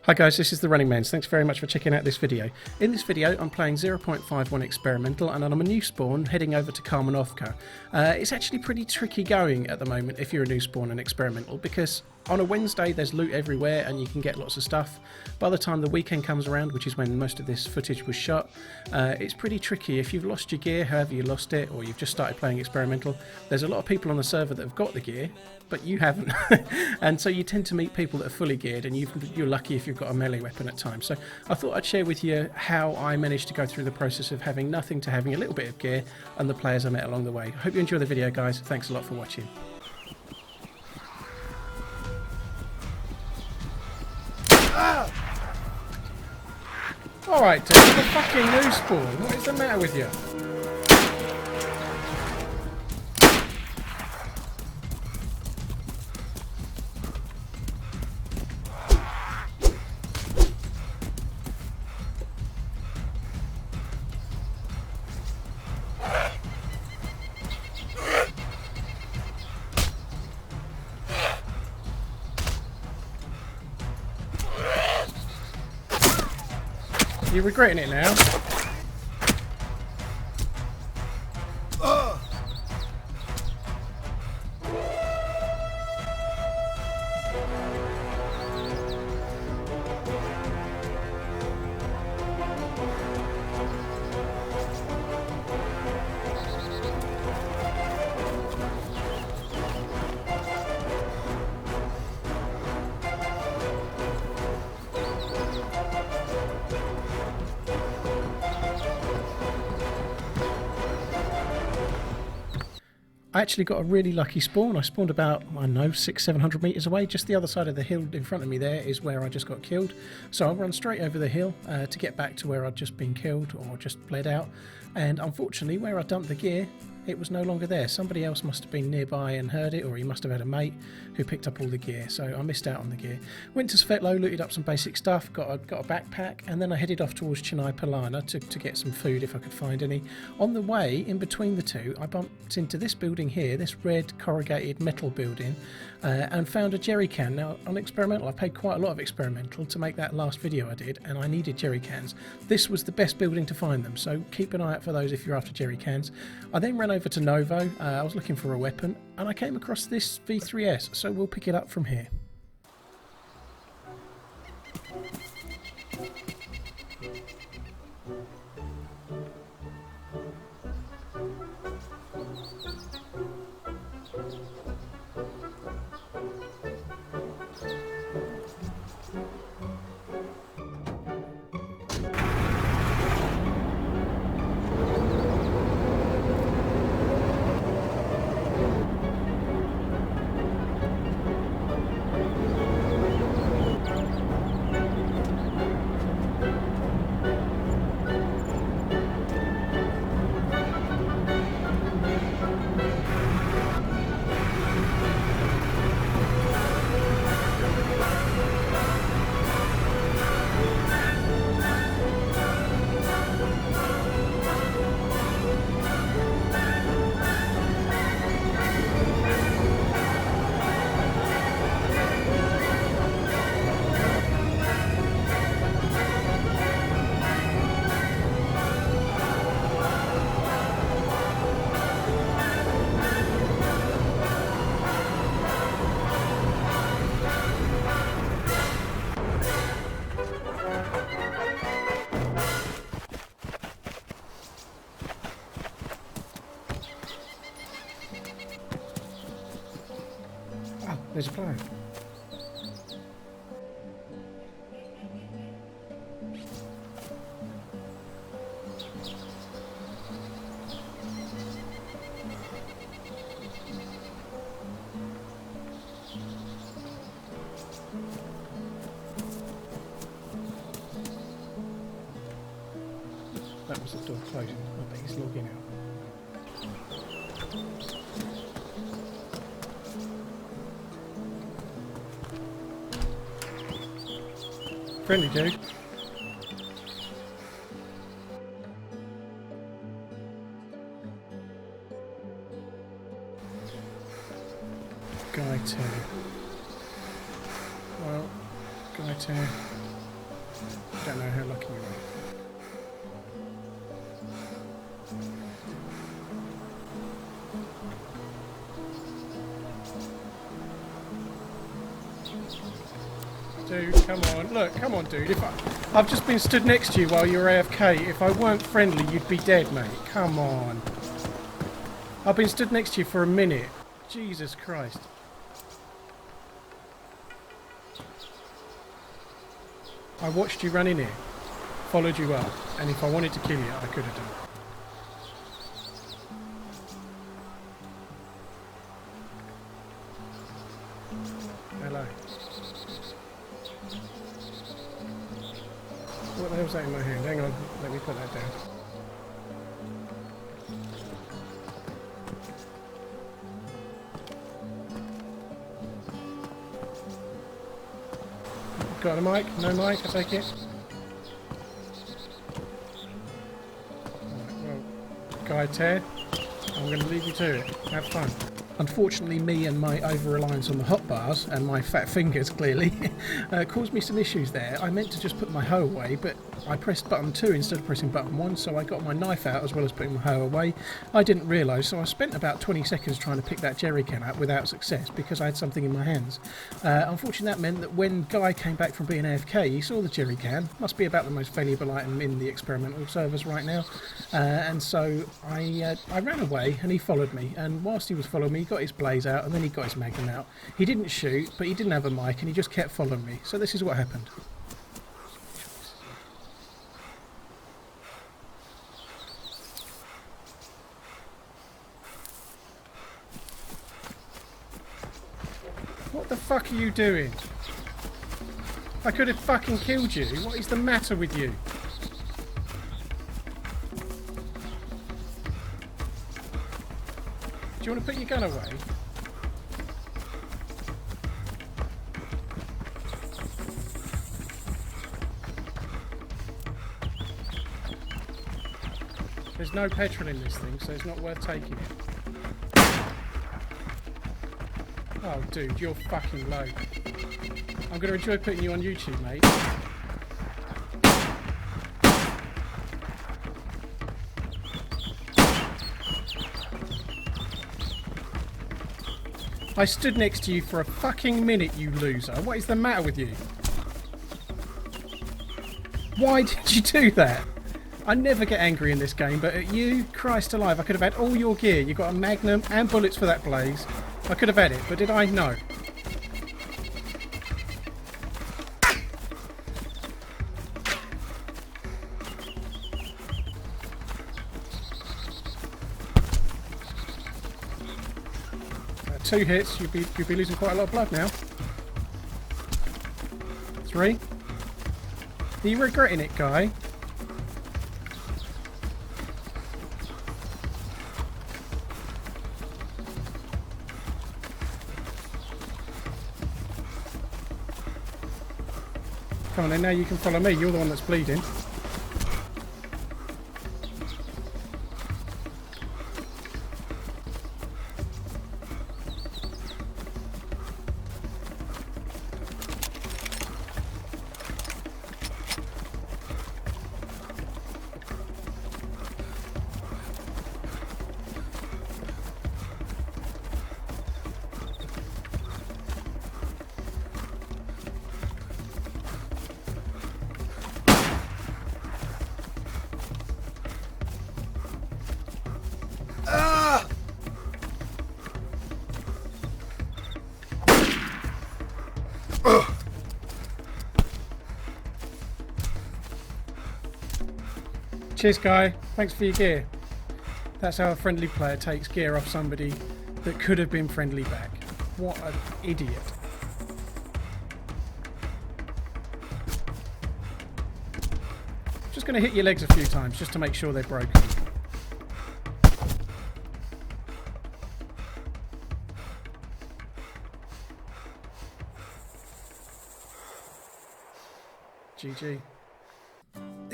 Hi guys, this is TheRunningManZ. Thanks very much for checking out this video. In this video I'm playing 0.51 Experimental and I'm a new spawn heading over to Kamenovka. It's actually pretty tricky going at the moment if you're a new spawn and Experimental, because on a Wednesday there's loot everywhere and you can get lots of stuff. By the time the weekend comes around, which is when most of this footage was shot, it's pretty tricky. If you've lost your gear, however you lost it, or you've just started playing Experimental, there's a lot of people on the server that have got the gear, but you haven't. And so you tend to meet people that are fully geared, and you're lucky if you've got a melee weapon at times. So I thought I'd share with you how I managed to go through the process of having nothing to having a little bit of gear and the players I met along the way. I hope you enjoy the video, guys. Thanks a lot for watching. Alright dude, you're a fucking new spawn. What is the matter with you? You're regretting it now? I actually got a really lucky spawn. I spawned about, I don't know, 600-700 meters away. Just the other side of the hill in front of me there is where I just got killed. So I'll run straight over the hill to get back to where I'd just been killed or just bled out. And unfortunately, where I dumped the gear, it was no longer there. Somebody else must have been nearby and heard it, or he must have had a mate who picked up all the gear. So I missed out on the gear. Went to Svetlo, looted up some basic stuff, got a backpack, and then I headed off towards Chernarus to get some food if I could find any. On the way, in between the two, I bumped into this building here, this red corrugated metal building, and found a jerry can. Now, on Experimental, I paid quite a lot of Experimental to make that last video I did, and I needed jerry cans. This was the best building to find them, so keep an eye out for those if you're after jerry cans. I then ran over to Novo. I was looking for a weapon, and I came across this V3S, so we'll pick it up from here. There's a player. That was the door closing. I bet he's logging out. Friendly dude. Guy 2. Well, Guy 2. Don't know how lucky you are. Dude, come on. Look, come on, dude. I've just been stood next to you while you were AFK. If I weren't friendly, you'd be dead, mate. Come on. I've been stood next to you for a minute. Jesus Christ. I watched you run in here, followed you up, and if I wanted to kill you, I could have done. Hello. What the hell's that in my hand? Hang on, let me put that down. Got a mic? No mic, I take it? Right, well, Guy Tear, I'm going to leave you to it. Have fun. Unfortunately, me and my over-reliance on the hotbars, and my fat fingers clearly, caused me some issues there. I meant to just put my hoe away, but I pressed button 2 instead of pressing button 1, so I got my knife out as well as putting my hoe away. I didn't realise, so I spent about 20 seconds trying to pick that jerry can up without success because I had something in my hands. Unfortunately, that meant that when Guy came back from being AFK, he saw the jerry can. Must be about the most valuable item in the experimental servers right now. And so I ran away, and he followed me. And whilst he was following me, he got his blaze out, and then he got his magnum out. He didn't shoot, but he didn't have a mic, and he just kept following me. So this is what happened. What the fuck are you doing? I could have fucking killed you. What is the matter with you? Do you want to put your gun away? There's no petrol in this thing, so it's not worth taking it. Oh, dude, you're fucking low. I'm going to enjoy putting you on YouTube, mate. I stood next to you for a fucking minute, you loser. What is the matter with you? Why did you do that? I never get angry in this game, but at you, Christ alive, I could have had all your gear. You got a magnum and bullets for that blaze. I could have had it, but did I? No. Two hits, you'd be losing quite a lot of blood now. 3. Are you regretting it, Guy? Come on then, now you can follow me. You're the one that's bleeding. Cheers, Guy. Thanks for your gear. That's how a friendly player takes gear off somebody that could have been friendly back. What an idiot. Just going to hit your legs a few times just to make sure they're broken. GG.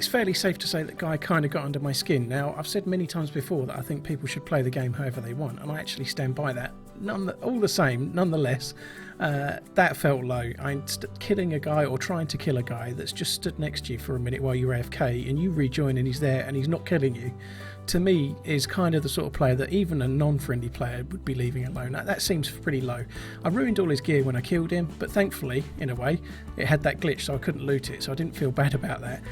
it's fairly safe to say that Guy kind of got under my skin. Now, I've said many times before that I think people should play the game however they want, and I actually stand by that. All the same, nonetheless, that felt low. Killing a guy or trying to kill a guy that's just stood next to you for a minute while you're AFK and you rejoin and he's there and he's not killing you, to me is kind of the sort of player that even a non-friendly player would be leaving alone. That seems pretty low. I ruined all his gear when I killed him, but thankfully, in a way, it had that glitch so I couldn't loot it, so I didn't feel bad about that.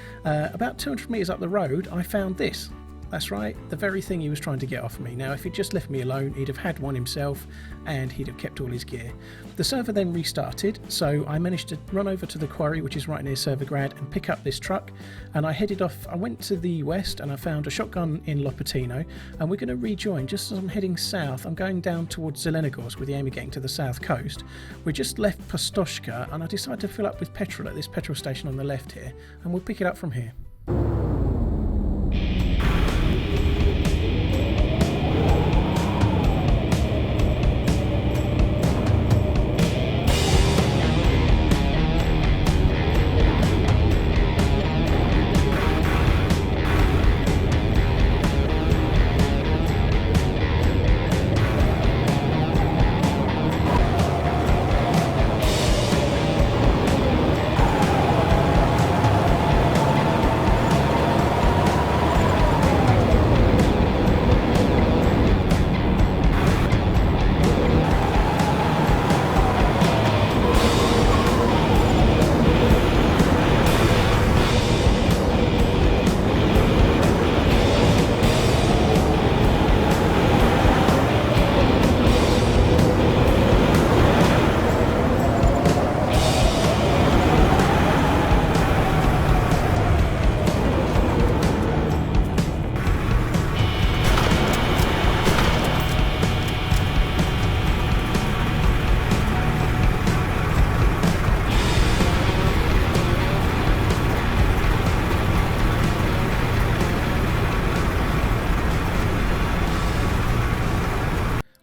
About 200 metres up the road, I found this. That's right, the very thing he was trying to get off me. Now, if he'd just left me alone, he'd have had one himself and he'd have kept all his gear. The server then restarted, so I managed to run over to the quarry, which is right near Servergrad, and pick up this truck. And I headed off. I went to the west and I found a shotgun in Lopatino, and we're going to rejoin. Just as I'm heading south, I'm going down towards Zelenogorsk with the aim of getting to the south coast. We just left Postoshka, and I decided to fill up with petrol at this petrol station on the left here, and we'll pick it up from here.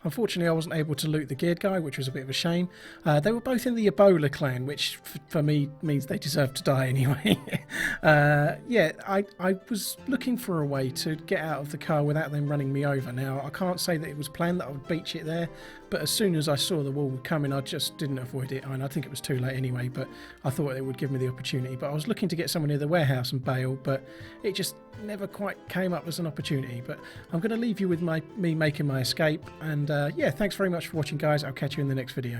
Unfortunately, I wasn't able to loot the geared guy, which was a bit of a shame. They were both in the Ebola clan, which for me means they deserve to die anyway. Yeah, I was looking for a way to get out of the car without them running me over. Now, I can't say that it was planned that I would beach it there, but as soon as I saw the wall coming, I just didn't avoid it. I think it was too late anyway, but I thought it would give me the opportunity. But I was looking to get someone near the warehouse and bail, but it just never quite came up as an opportunity. But I'm going to leave you with me making my escape, and yeah, thanks very much for watching, guys. I'll catch you in the next video.